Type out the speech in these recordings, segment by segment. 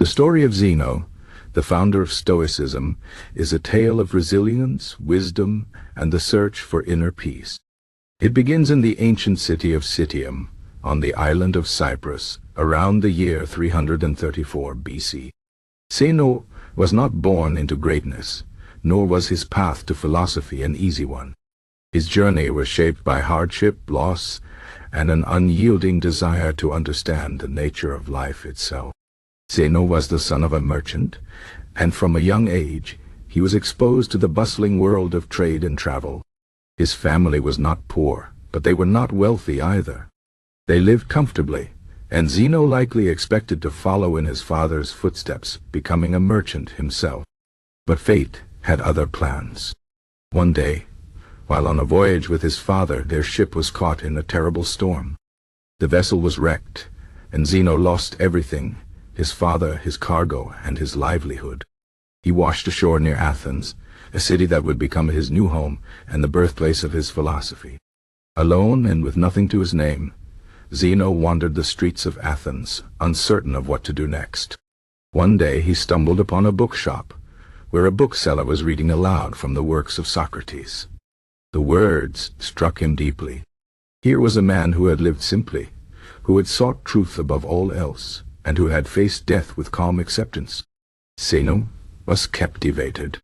The story of Zeno, the founder of Stoicism, is a tale of resilience, wisdom, and the search for inner peace. It begins in the ancient city of Citium, on the island of Cyprus, around the year 334 BC. Zeno was not born into greatness, nor was his path to philosophy an easy one. His journey was shaped by hardship, loss, and an unyielding desire to understand the nature of life itself. Zeno was the son of a merchant, and from a young age he was exposed to the bustling world of trade and travel. His family was not poor, but they were not wealthy either. They lived comfortably, and Zeno likely expected to follow in his father's footsteps, becoming a merchant himself. But fate had other plans. One day, while on a voyage with his father, their ship was caught in a terrible storm. The vessel was wrecked, and Zeno lost everything: his father, his cargo, and his livelihood. He washed ashore near Athens, a city that would become his new home and the birthplace of his philosophy. Alone and with nothing to his name, Zeno wandered the streets of Athens, uncertain of what to do next. One day he stumbled upon a bookshop, where a bookseller was reading aloud from the works of Socrates. The words struck him deeply. Here was a man who had lived simply, who had sought truth above all else, and who had faced death with calm acceptance. Zeno was captivated.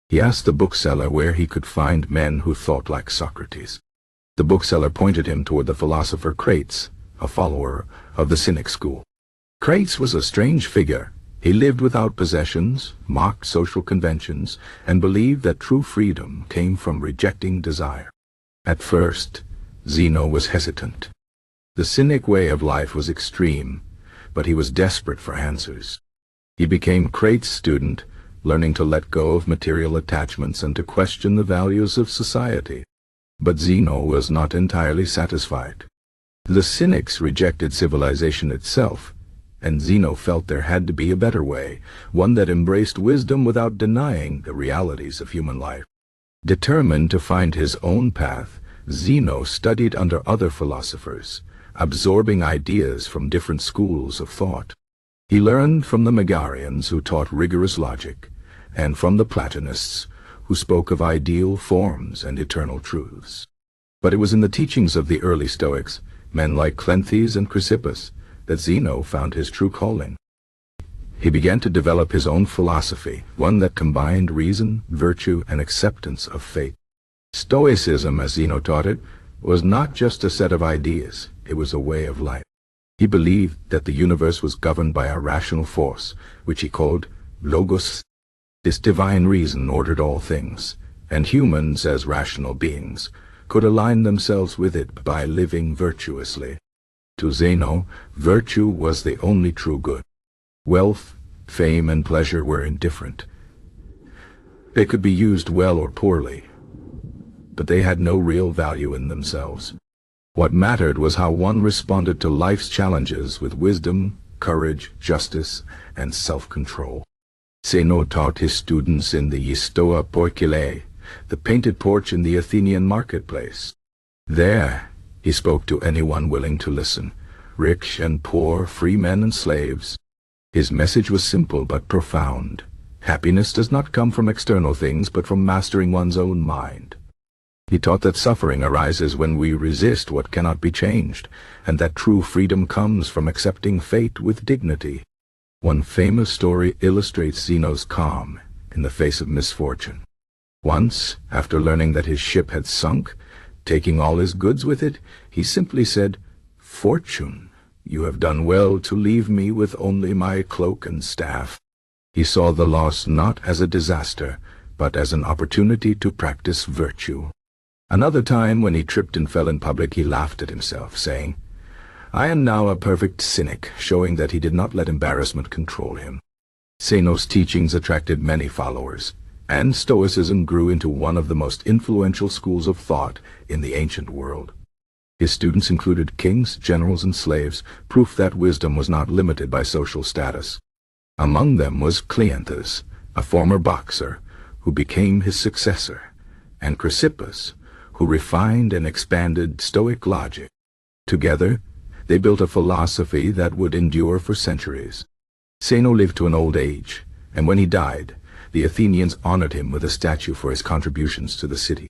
He asked the bookseller where he could find men who thought like Socrates. The bookseller pointed him toward the philosopher Crates, a follower of the Cynic school. Crates was a strange figure. He lived without possessions, mocked social conventions, and believed that true freedom came from rejecting desire. At first, Zeno was hesitant. The Cynic way of life was extreme, but he was desperate for answers. He became Crates' student, learning to let go of material attachments and to question the values of society. But Zeno was not entirely satisfied. The Cynics rejected civilization itself, and Zeno felt there had to be a better way, one that embraced wisdom without denying the realities of human life. Determined to find his own path, Zeno studied under other philosophers, absorbing ideas from different schools of thought. He learned from the Megarians, who taught rigorous logic, and from the Platonists, who spoke of ideal forms and eternal truths. But it was in the teachings of the early Stoics, men like Crates and Chrysippus, that Zeno found his true calling. He began to develop his own philosophy, one that combined reason, virtue, and acceptance of fate. Stoicism, as Zeno taught it, was not just a set of ideas, it was a way of life. He believed that the universe was governed by a rational force, which he called logos. This divine reason ordered all things, and humans, as rational beings, could align themselves with it by living virtuously. To Zeno, virtue was the only true good. Wealth, fame, and pleasure were indifferent. They could be used well or poorly, but they had no real value in themselves. What mattered was how one responded to life's challenges with wisdom, courage, justice, and self-control. Zeno taught his students in the Stoa Poikile, the painted porch in the Athenian marketplace. There, he spoke to anyone willing to listen, rich and poor, free men and slaves. His message was simple but profound. Happiness does not come from external things, but from mastering one's own mind. He taught that suffering arises when we resist what cannot be changed, and that true freedom comes from accepting fate with dignity. One famous story illustrates Zeno's calm in the face of misfortune. Once, after learning that his ship had sunk, taking all his goods with it, he simply said, "Fortune, you have done well to leave me with only my cloak and staff." He saw the loss not as a disaster, but as an opportunity to practice virtue. Another time, when he tripped and fell in public, he laughed at himself, saying, "I am now a perfect cynic," showing that he did not let embarrassment control him. Zeno's teachings attracted many followers, and Stoicism grew into one of the most influential schools of thought in the ancient world. His students included kings, generals, and slaves, proof that wisdom was not limited by social status. Among them was Cleanthes, a former boxer, who became his successor, and Chrysippus, who refined and expanded Stoic logic. Together, they built a philosophy that would endure for centuries. Zeno lived to an old age, and when he died, the Athenians honored him with a statue for his contributions to the city.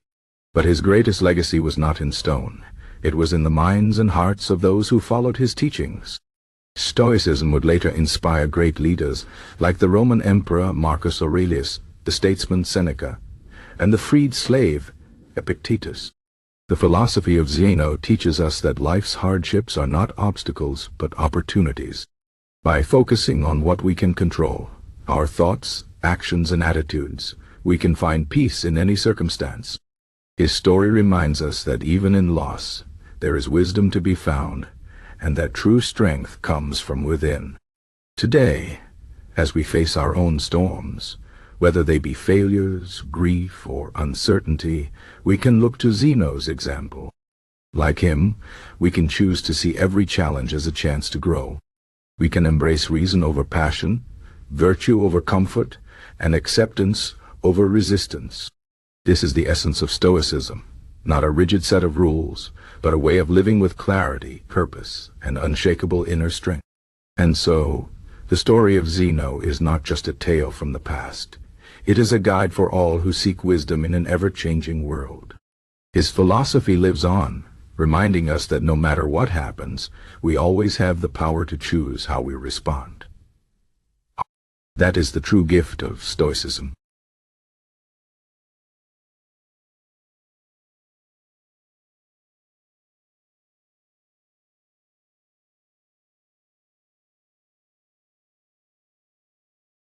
But his greatest legacy was not in stone. It was in the minds and hearts of those who followed his teachings. Stoicism would later inspire great leaders like the Roman Emperor Marcus Aurelius, the statesman Seneca, and the freed slave Epictetus. The philosophy of Zeno teaches us that life's hardships are not obstacles but opportunities. By focusing on what we can control, our thoughts, actions, and attitudes, we can find peace in any circumstance. His story reminds us that even in loss, there is wisdom to be found, and that true strength comes from within. Today, as we face our own storms, whether they be failures, grief, or uncertainty, we can look to Zeno's example. Like him, we can choose to see every challenge as a chance to grow. We can embrace reason over passion, virtue over comfort, and acceptance over resistance. This is the essence of Stoicism, not a rigid set of rules, but a way of living with clarity, purpose, and unshakable inner strength. And so, the story of Zeno is not just a tale from the past. It is a guide for all who seek wisdom in an ever-changing world. His philosophy lives on, reminding us that no matter what happens, we always have the power to choose how we respond. That is the true gift of Stoicism.